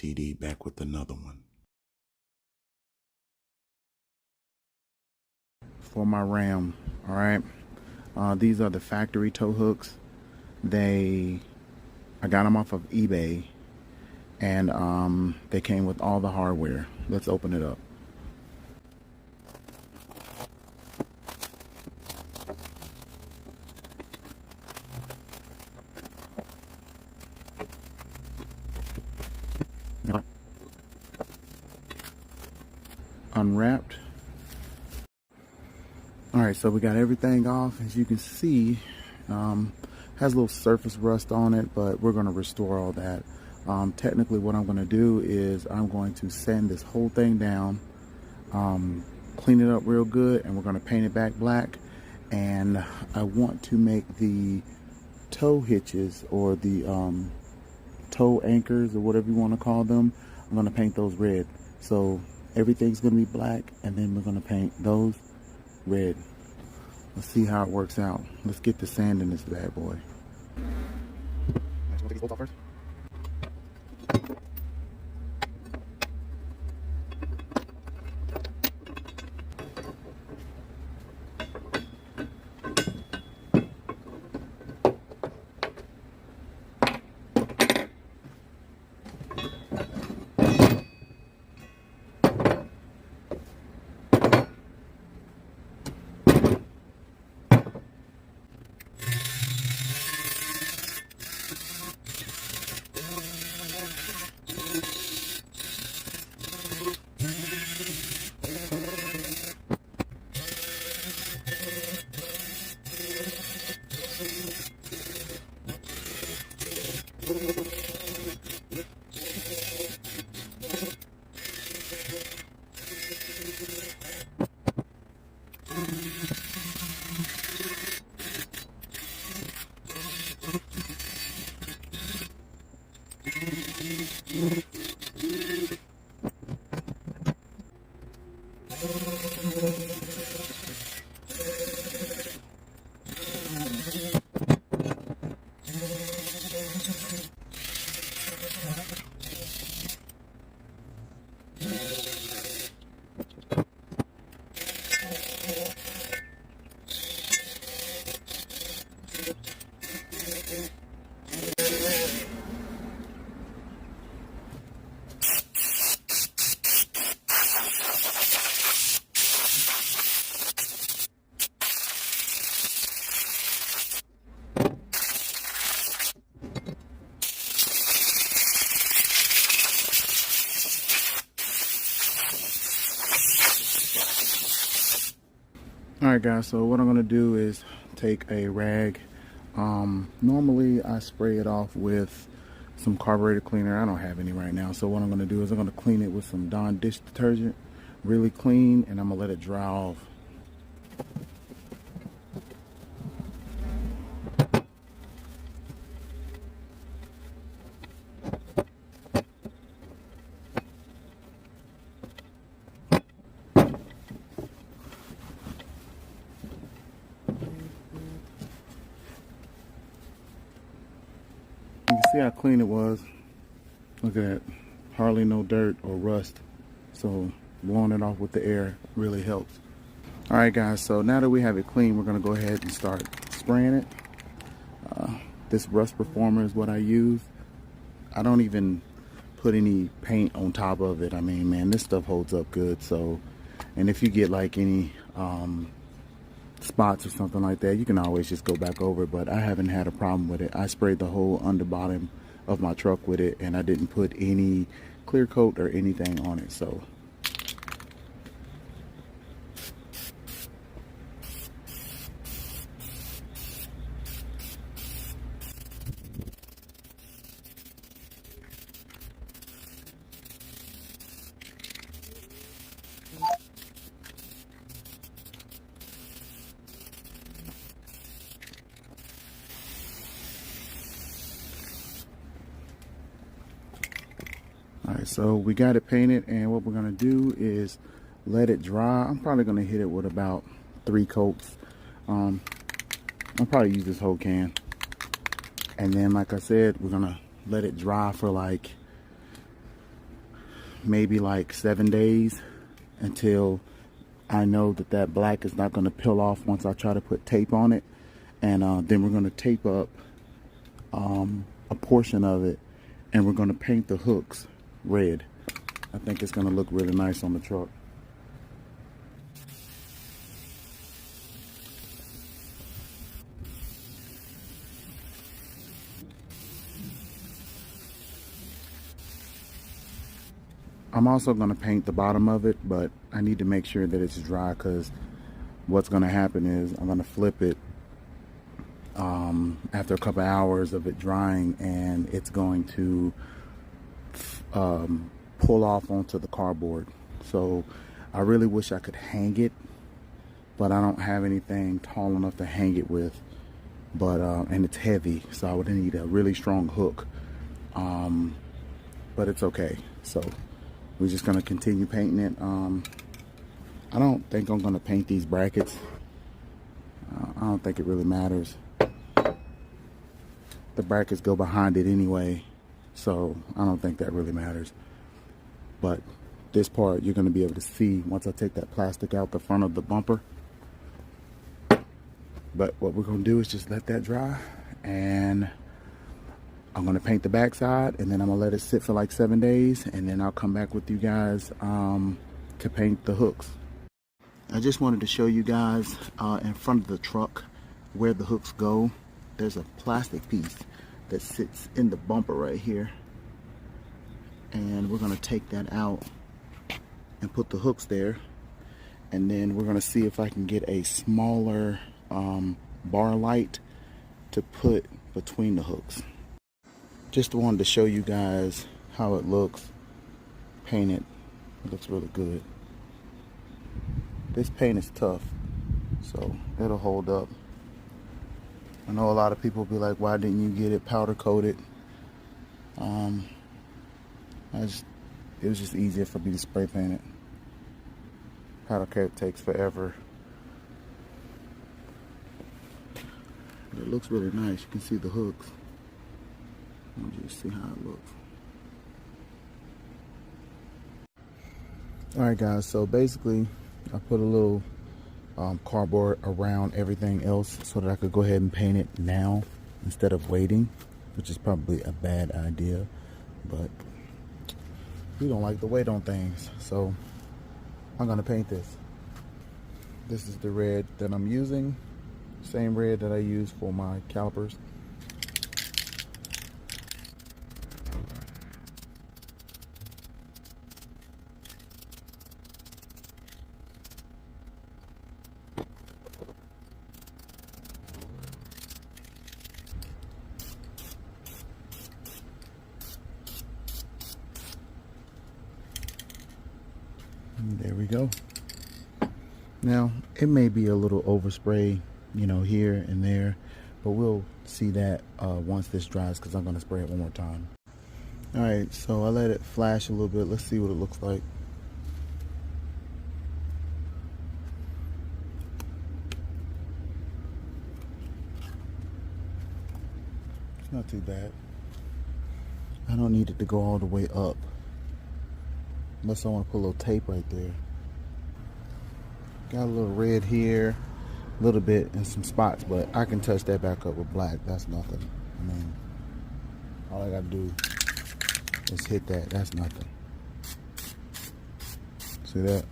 J.O.A.T.D back with another one. For my ram, all right. These are the factory tow hooks. I got them off of eBay, and they came with all the hardware. Let's open it up. Unwrapped. All right, so we got everything off. As you can see, has a little surface rust on it, but we're going to restore all that. Technically what I'm going to do is I'm going to sand this whole thing down, clean it up real good, and we're going to paint it back black. And I want to make the tow hitches, or the tow anchors, or whatever you want to call them, I'm going to paint those red. So everything's going to be black, and then we're going to paint those red. Let's see how it works out. Let's get the sand in this bad boy. Take these bolts off first. Alright guys, so what I'm going to do is take a rag. Normally I spray it off with some carburetor cleaner. I don't have any right now, so what I'm going to do is I'm going to clean it with some Dawn dish detergent, really clean, and I'm going to let it dry off. You can see how clean it was. Look at that. Hardly no dirt or rust. So blowing it off with the air really helps. Alright guys, so now that we have it clean, we're going to go ahead and start spraying it. This Rust Performer is what I use. I don't even put any paint on top of it. I mean, man, this stuff holds up good. So, and if you get like any spots or something like that, you can always just go back over it, but I haven't had a problem with it. I sprayed the whole underbottom of my truck with it, and I didn't put any clear coat or anything on it. So alright, so we got it painted, and what we're going to do is let it dry. I'm probably going to hit it with about 3 coats. I'll probably use this whole can. And then, like I said, we're going to let it dry for like maybe like 7 days until I know that that black is not going to peel off once I try to put tape on it. And then we're going to tape up a portion of it, and we're going to paint the hooks red. I think it's going to look really nice on the truck. I'm also going to paint the bottom of it, but I need to make sure that it's dry, because what's going to happen is I'm going to flip it after a couple hours of it drying, and it's going to pull off onto the cardboard. So I really wish I could hang it, but I don't have anything tall enough to hang it with. But and it's heavy, so I would need a really strong hook. But it's okay. So we're just gonna continue painting it. I don't think I'm gonna paint these brackets. I don't think it really matters. The brackets go behind it anyway, so I don't think that really matters. But this part you're gonna be able to see once I take that plastic out the front of the bumper. But what we're gonna do is just let that dry, and I'm gonna paint the back side, and then I'm gonna let it sit for like 7 days, and then I'll come back with you guys to paint the hooks. I just wanted to show you guys in front of the truck where the hooks go. There's a plastic piece that sits in the bumper right here, and we're gonna take that out and put the hooks there, and then we're gonna see if I can get a smaller bar light to put between the hooks. Just wanted to show you guys how it looks painted. It looks really good. This paint is tough, so it'll hold up. I know a lot of people be like, why didn't you get it powder coated? It was just easier for me to spray paint it. Powder coat takes forever. But it looks really nice. You can see the hooks. Let me just see how it looks. Alright guys, so basically I put a little cardboard around everything else so that I could go ahead and paint it now instead of waiting, which is probably a bad idea, but we don't like to wait on things, so I'm gonna paint this. This is the red that I'm using, same red that I use for my calipers. And there we go. Now it may be a little overspray, you know, here and there, but we'll see that once this dries, because I'm going to spray it one more time. All right, so I let it flash a little bit. Let's see what it looks like. It's not too bad. I don't need it to go all the way up, unless I want to put a little tape right there. Got a little red here, a little bit in some spots, but I can touch that back up with black. That's nothing. I mean, all I gotta do is hit that. That's nothing. See that?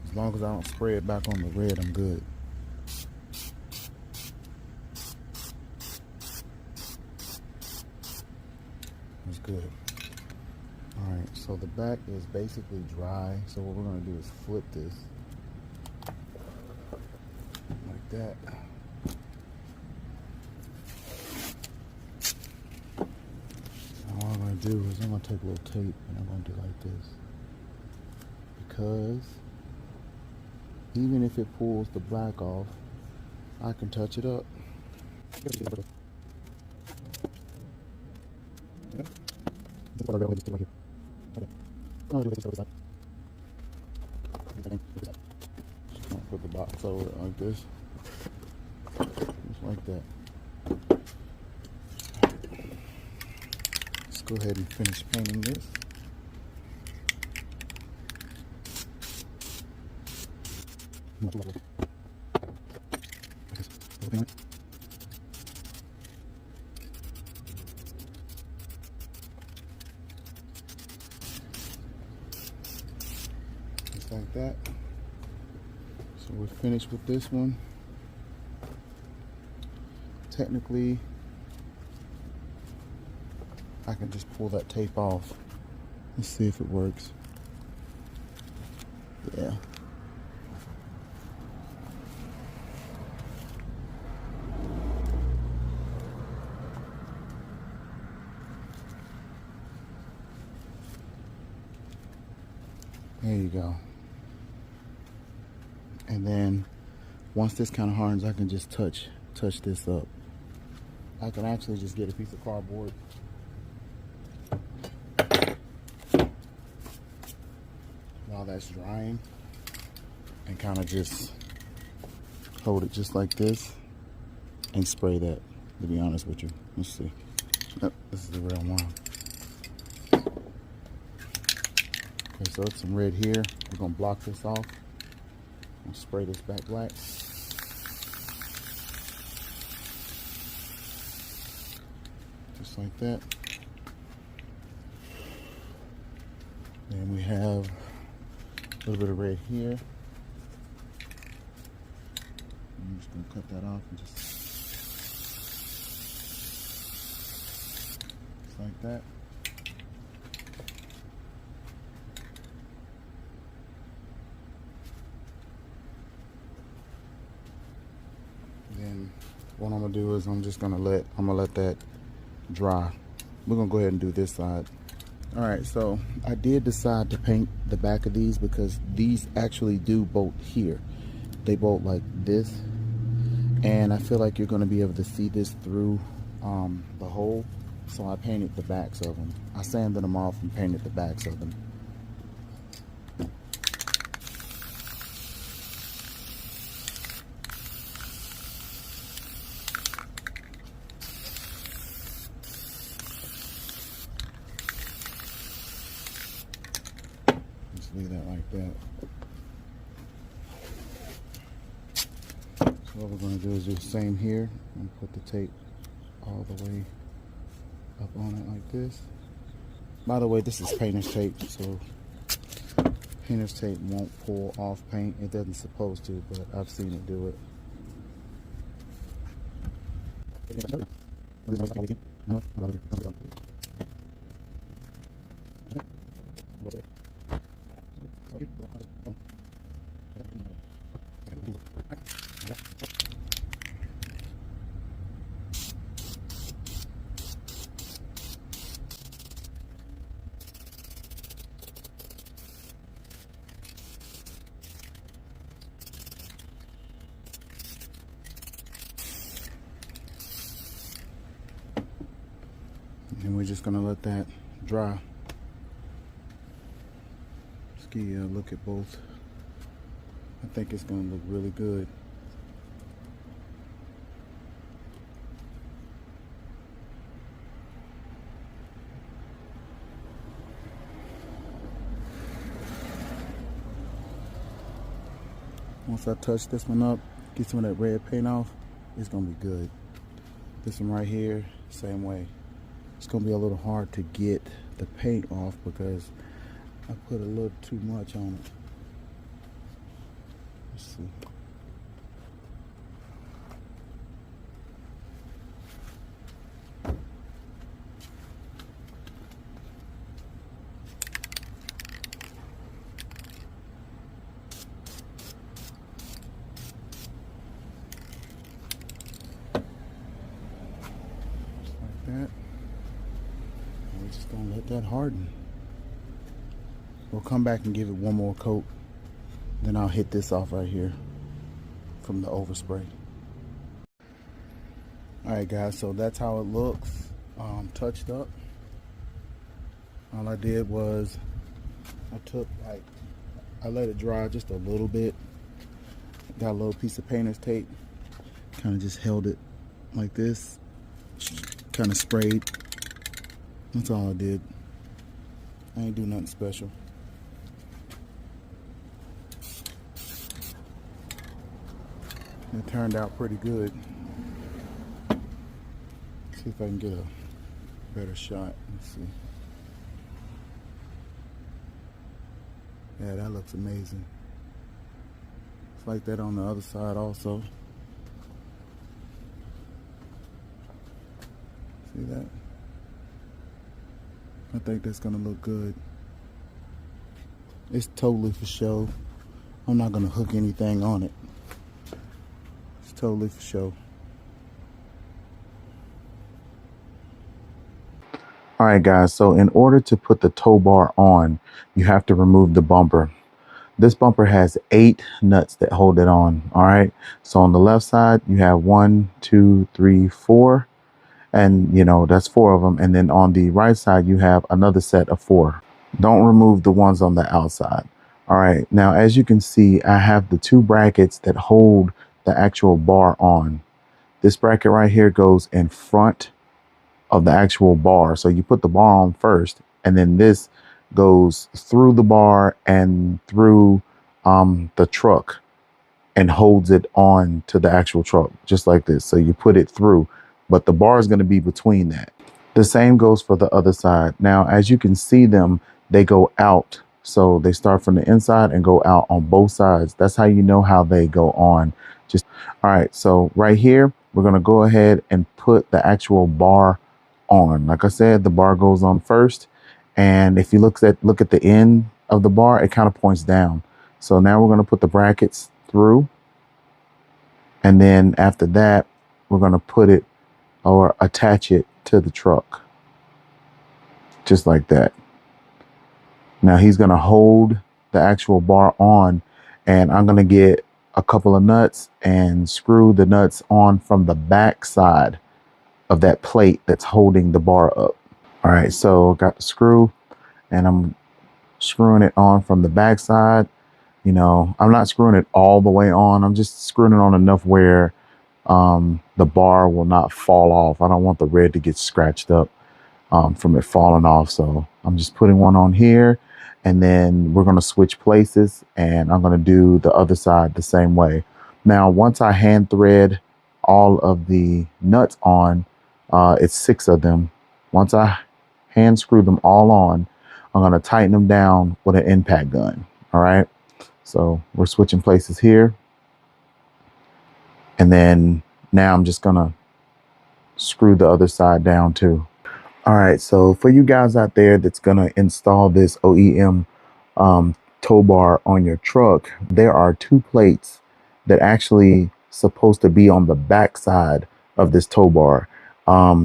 As long as I don't spray it back on the red, I'm good. That's good. Alright, so the back is basically dry. So what we're going to do is flip this like that. And all I'm going to do is I'm going to take a little tape and I'm going to do like this. Because even if it pulls the black off, I can touch it up. Put the box over it like this, just like that. It's go ahead and finish painting this. Just like that. So we're finished with this one. Technically, I can just pull that tape off. Let's see if it works. Yeah. There you go. And then once this kind of hardens, I can just touch this up. I can actually just get a piece of cardboard while that's drying and kind of just hold it just like this and spray that, to be honest with you. Let's see. Oh, this is the real one. Okay, so it's some red here. We're gonna block this off and spray this back black. Just like that. Then we have a little bit of red here. I'm just gonna cut that off and just like that. Then what I'm gonna do is I'm gonna let that dry. We're gonna go ahead and do this side. All right, so I did decide to paint the back of these because these actually do bolt here. They bolt like this, and I feel like you're gonna be able to see this through the hole. So I painted the backs of them. I sanded them off and painted the backs of them. Just leave that like that. So what we're going to do is do the same here and put the tape all the way up on it like this. By the way, this is painter's tape, so painter's tape won't pull off paint. It doesn't supposed to, but I've seen it do it. And we're just gonna let that dry. Just give you a look at both. I think it's gonna look really good. Once I touch this one up, get some of that red paint off, it's gonna be good. This one right here, same way. It's gonna be a little hard to get the paint off because I put a little too much on it. Let's see. Just like that. We're just gonna let that harden. We'll come back and give it one more coat. Then I'll hit this off right here from the overspray. All right, guys, so that's how it looks, touched up. All I did was I let it dry just a little bit. Got a little piece of painter's tape, kind of just held it like this, kind of sprayed That's all I did. I ain't do nothing special. It turned out pretty good. See if I can get a better shot. Let's see. Yeah, that looks amazing. It's like that on the other side also. See that? I think that's gonna look good. It's totally for show. I'm not gonna hook anything on it. It's totally for show. All right, guys, so in order to put the tow bar on, you have to remove the bumper. This bumper has 8 nuts that hold it on. All right, so on the left side, you have 1, 2, 3, 4, and that's 4 of them. And then on the right side, you have another set of 4. Don't remove the ones on the outside. All right, now as you can see, I have the 2 brackets that hold the actual bar on. This bracket right here goes in front of the actual bar. So you put the bar on first, and then this goes through the bar and through the truck and holds it on to the actual truck, just like this. So you put it through, but the bar is going to be between that. The same goes for the other side. Now, as you can see them, they go out. So they start from the inside and go out on both sides. That's how you know how they go on. All right, so right here, we're going to go ahead and put the actual bar on. Like I said, the bar goes on first. And if you look at the end of the bar, it kind of points down. So now we're going to put the brackets through. And then after that, we're going to put it or attach it to the truck. Just like that. Now he's going to hold the actual bar on, and I'm going to get a couple of nuts and screw the nuts on from the back side of that plate that's holding the bar up. All right, so got the screw, and I'm screwing it on from the back side. I'm not screwing it all the way on. I'm just screwing it on enough where the bar will not fall off. I don't want the red to get scratched up from it falling off. So I'm just putting one on here, and then we're going to switch places, and I'm going to do the other side the same way. Now, once I hand thread all of the nuts on, it's 6 of them. Once I hand screw them all on, I'm going to tighten them down with an impact gun. All right. So we're switching places here. And then now I'm just going to screw the other side down too. All right, so for you guys out there that's going to install this OEM tow bar on your truck, there are 2 plates that actually supposed to be on the back side of this tow bar.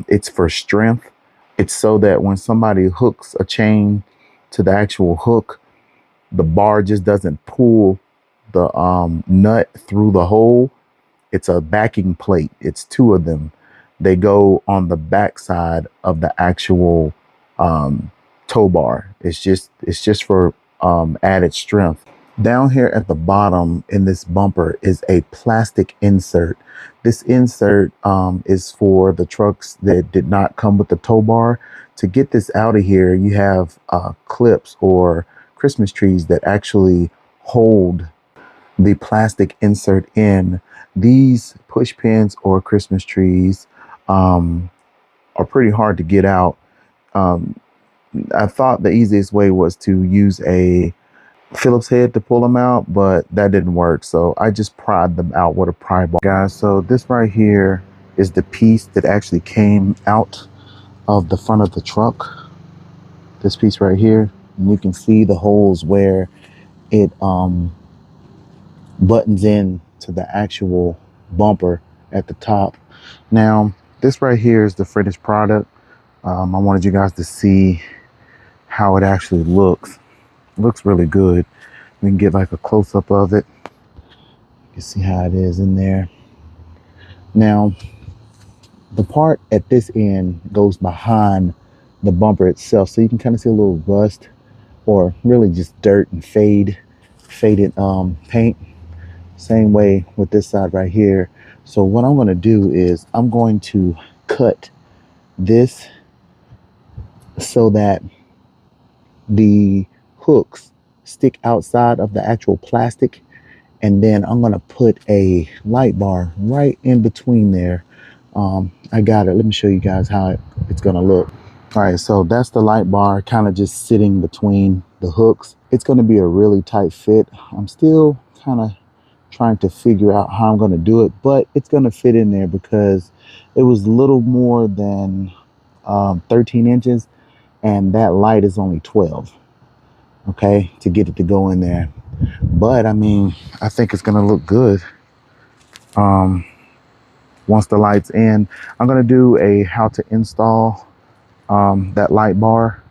It's for strength. It's so that when somebody hooks a chain to the actual hook, the bar just doesn't pull the nut through the hole. It's a backing plate. It's 2 of them. They go on the back side of the actual tow bar. It's just for added strength. Down here at the bottom in this bumper is a plastic insert. This insert is for the trucks that did not come with the tow bar. To get this out of here, you have clips or Christmas trees that actually hold the plastic insert in. These push pins or Christmas trees are pretty hard to get out. I thought the easiest way was to use a Phillips head to pull them out, but that didn't work. So I just pried them out with a pry bar. Guys, so this right here is the piece that actually came out of the front of the truck. This piece right here, and you can see the holes where it buttons in to the actual bumper at the top. Now, this right here is the finished product. I wanted you guys to see how it actually looks. It looks really good. We can get like a close-up of it. You can see how it is in there. Now, the part at this end goes behind the bumper itself, so you can kind of see a little rust, or really just dirt and faded paint. Same way with this side right here. So what I'm going to do is I'm going to cut this so that the hooks stick outside of the actual plastic. And then I'm going to put a light bar right in between there. I got it. Let me show you guys how it's going to look. All right, so that's the light bar kind of just sitting between the hooks. It's going to be a really tight fit. I'm still kind of trying to figure out how I'm going to do it, but it's going to fit in there because it was little more than 13 inches and that light is only 12. Okay, to get it to go in there. But I mean, I think it's going to look good. Once the light's in, I'm going to do a how to install that light bar.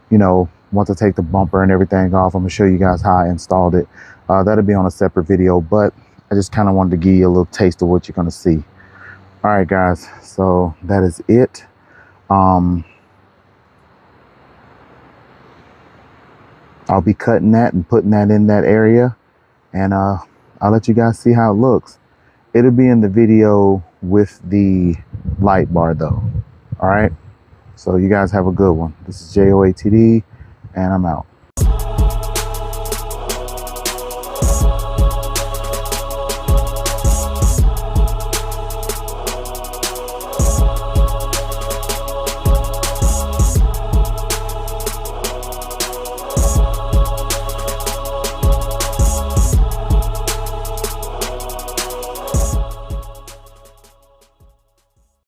You know, once I take the bumper and everything off, I'm gonna show you guys how I installed it. That'll be on a separate video, but I just kind of wanted to give you a little taste of what you're gonna see. All right, guys, so that is it. I'll be cutting that and putting that in that area, and I'll let you guys see how it looks. It'll be in the video with the light bar though. All right, so you guys have a good one. This is J.O.A.T.D, and I'm out.